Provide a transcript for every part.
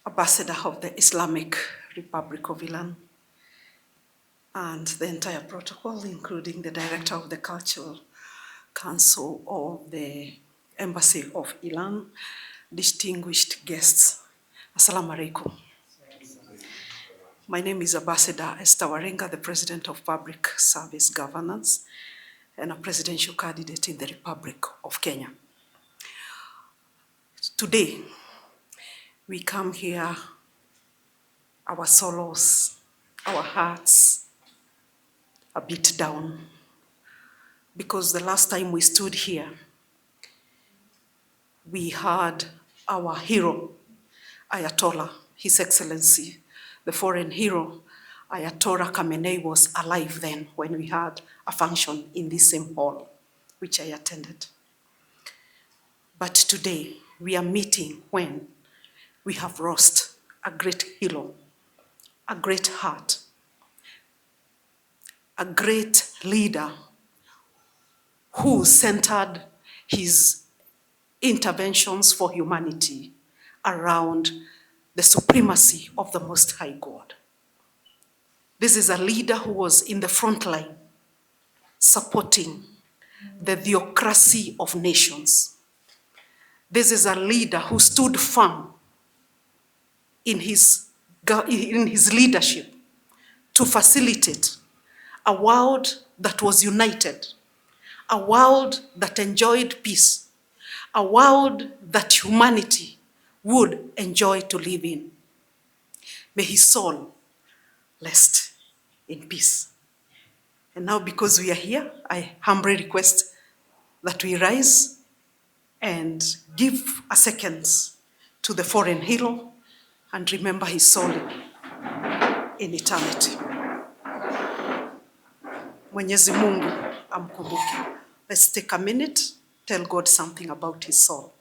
Ambassador of the Islamic Republic of Iran, and the entire protocol, including the Director of the Cultural Council of the Embassy of Iran, distinguished guests. Assalamu alaikum. My name is Ambassador Esther Warenga, the President of Public Service Governance and a presidential candidate in the Republic of Kenya. Today, we come here, our sorrows, our hearts a bit down, because the last time we stood here, we had our hero, Ayatollah, His Excellency, the foreign hero, Ayatollah Khamenei, was alive then when we had a function in this same hall, which I attended. But today, we are meeting when we have lost a great hero, a great heart, a great leader who centered his interventions for humanity around the supremacy of the Most High God. This is a leader who was in the front line supporting the theocracy of nations. This is a leader who stood firm in his leadership to facilitate a world that was united, a world that enjoyed peace, a world that humanity would enjoy to live in. May his soul rest in peace. And now, because we are here, I humbly request that we rise and give a second to the foreign hero and remember his soul in eternity. Mwenyezi Mungu amkumbuke. Let's take a minute, tell God something about his soul.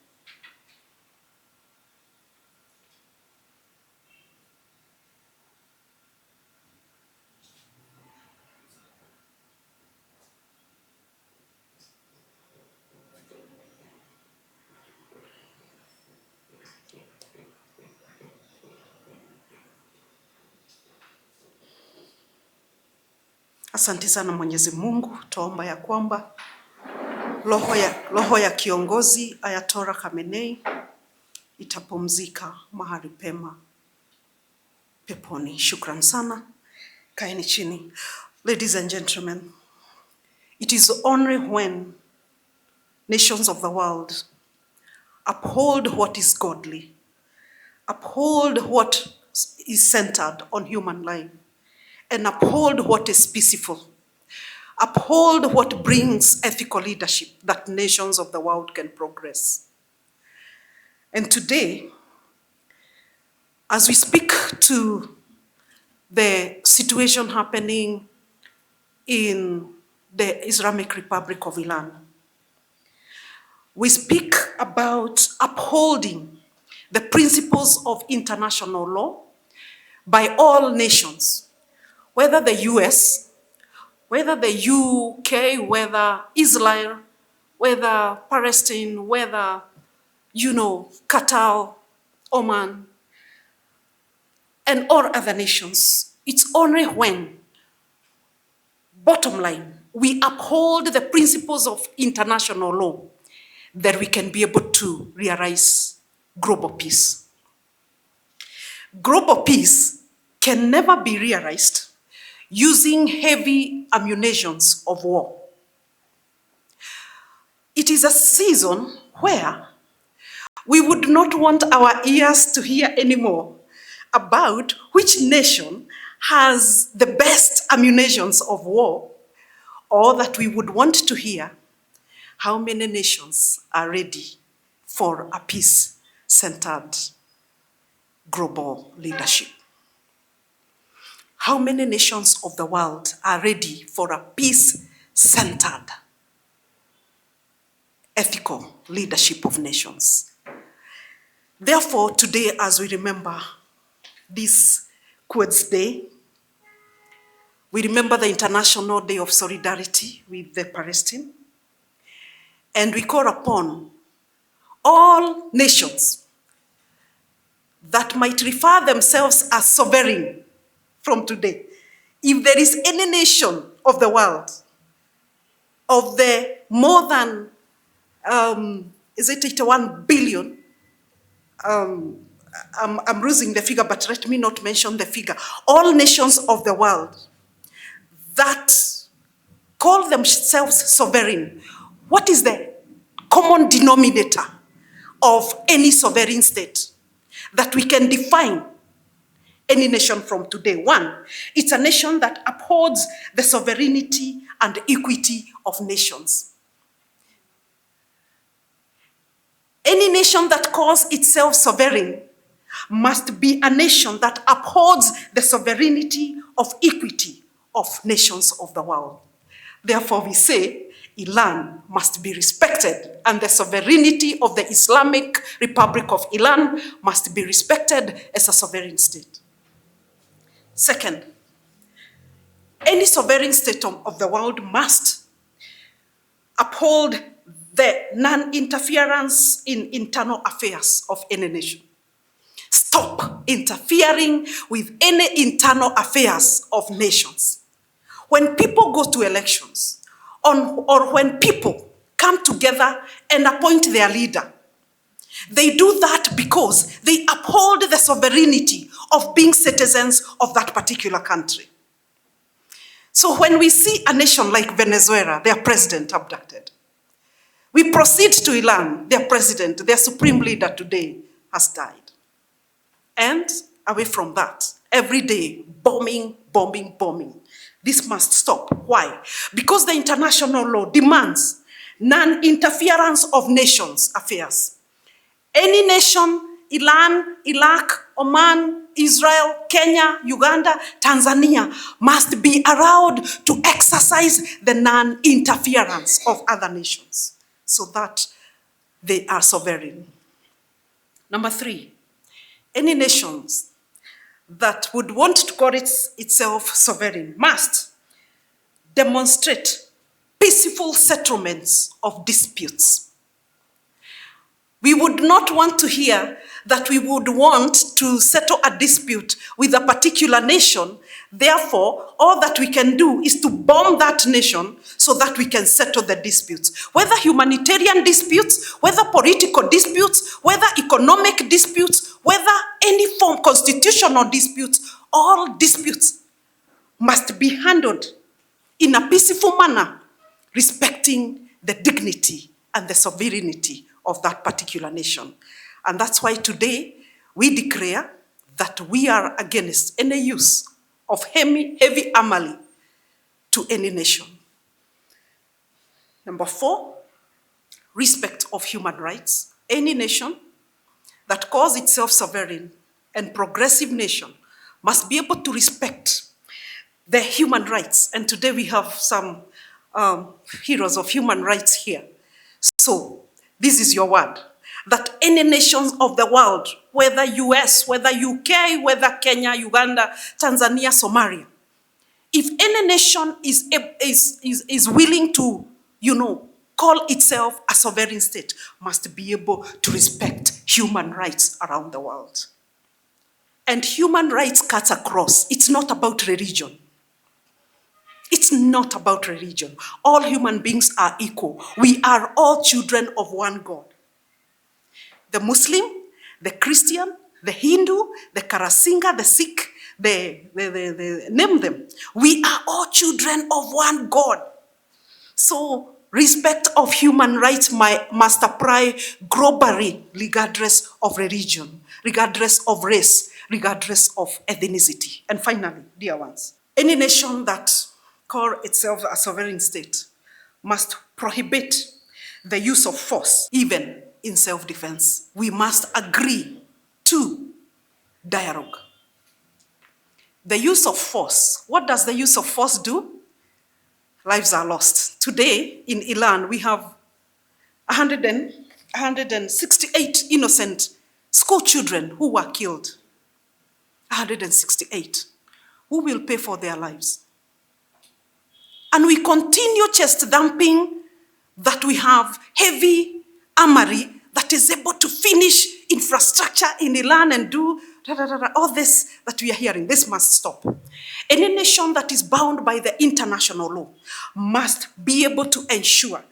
Asante sana Mwenyezi Mungu, tuomba ya kwamba roho ya kiongozi Ayatollah Khamenei itapumzika mahali pema peponi. Shukran sana. Kaeni chini. Ladies and gentlemen, it is only when nations of the world uphold what is godly, uphold what is centered on human life, and uphold what is peaceful, uphold what brings ethical leadership, that nations of the world can progress. And today, as we speak to the situation happening in the Islamic Republic of Iran, we speak about upholding the principles of international law by all nations, whether the US, whether the UK, whether Israel, whether Palestine, whether, Qatar, Oman, and all other nations. It's only when, bottom line, we uphold the principles of international law that we can be able to realize global peace. Global peace can never be realized using heavy ammunitions of war. It is a season where we would not want our ears to hear anymore about which nation has the best ammunitions of war, or that we would want to hear how many nations are ready for a peace-centered global leadership. How many nations of the world are ready for a peace-centered, ethical leadership of nations? Therefore, today, as we remember this Quds Day, we remember the International Day of Solidarity with the Palestine, and we call upon all nations that might refer themselves as sovereign from today, if there is any nation of the world, of the more than, is it 81 billion? I'm losing the figure, but let me not mention the figure. All nations of the world that call themselves sovereign, what is the common denominator of any sovereign state that we can define any nation from today? One, it's a nation that upholds the sovereignty and equity of nations. Any nation that calls itself sovereign must be a nation that upholds the sovereignty of equity of nations of the world. Therefore, we say Iran must be respected, and the sovereignty of the Islamic Republic of Iran must be respected as a sovereign state. Second, any sovereign state of the world must uphold the non-interference in internal affairs of any nation. Stop interfering with any internal affairs of nations. When people go to elections, or when people come together and appoint their leader, they do that because they uphold the sovereignty of being citizens of that particular country. So when we see a nation like Venezuela, their president abducted, we proceed to Iran, their president, their supreme leader today has died. And away from that, every day, bombing, bombing, bombing. This must stop. Why? Because the international law demands non-interference of nations' affairs. Any nation, Iran, Iraq, Oman, Israel, Kenya, Uganda, Tanzania, must be allowed to exercise the non-interference of other nations so that they are sovereign. Number three, any nations that would want to call itself sovereign must demonstrate peaceful settlements of disputes. We would not want to hear that we would want to settle a dispute with a particular nation. Therefore, all that we can do is to bomb that nation so that we can settle the disputes. Whether humanitarian disputes, whether political disputes, whether economic disputes, whether any form constitutional disputes, all disputes must be handled in a peaceful manner, respecting the dignity and the sovereignty of that particular nation. And that's why today we declare that we are against any use of heavy armament to any nation. Number four, respect of human rights. Any nation that calls itself sovereign and progressive nation must be able to respect the human rights. And today we have some heroes of human rights here. So this is your word, that any nations of the world, whether US, whether UK, whether Kenya, Uganda, Tanzania, Somalia, if any nation is willing to, call itself a sovereign state, must be able to respect human rights around the world. And human rights cuts across. It's not about religion. It's not about religion. All human beings are equal. We are all children of one God. The Muslim, the Christian, the Hindu, the Karasinga, the Sikh, name them. We are all children of one God. So respect of human rights must apply globally, regardless of religion, regardless of race, regardless of ethnicity. And finally, dear ones, any nation that calls itself a sovereign state must prohibit the use of force, even in self-defense. We must agree to dialogue. The use of force, what does the use of force do? Lives are lost. Today in Iran, we have 168 innocent school children who were killed. 168. Who will pay for their lives? And we continue chest dumping that we have heavy armory that is able to finish infrastructure in Iran and do all this that we are hearing. This must stop. Any nation that is bound by the international law must be able to ensure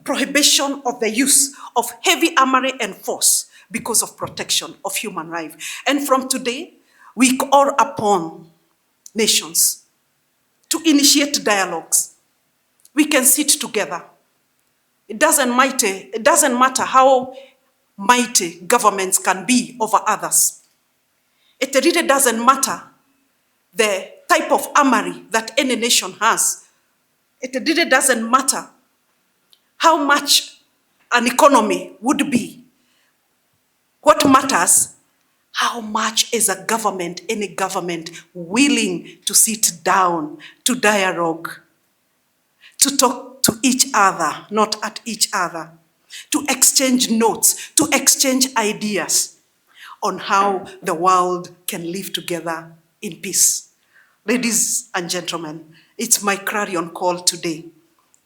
prohibition of the use of heavy armory and force because of protection of human life. And from today, we call upon nations to initiate dialogues. We can sit together. It doesn't matter how mighty governments can be over others. It really doesn't matter the type of armory that any nation has. It really doesn't matter how much an economy would be. What matters, how much is a government, any government, willing to sit down, to dialogue, to talk to each other, not at each other, to exchange notes, to exchange ideas on how the world can live together in peace. Ladies and gentlemen, it's my clarion call today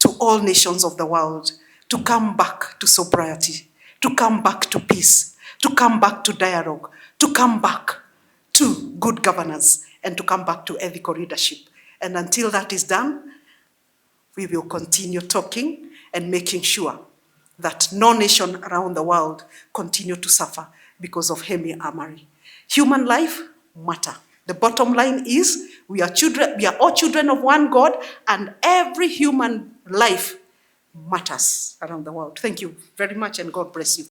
to all nations of the world to come back to sobriety, to come back to peace, to come back to dialogue, to come back to good governance, and to come back to ethical leadership. And until that is done, we will continue talking and making sure that no nation around the world continue to suffer because of heavy armory. Human life matter. The bottom line is we are all children of one God, and every human life matters around the world. Thank you very much, and God bless you.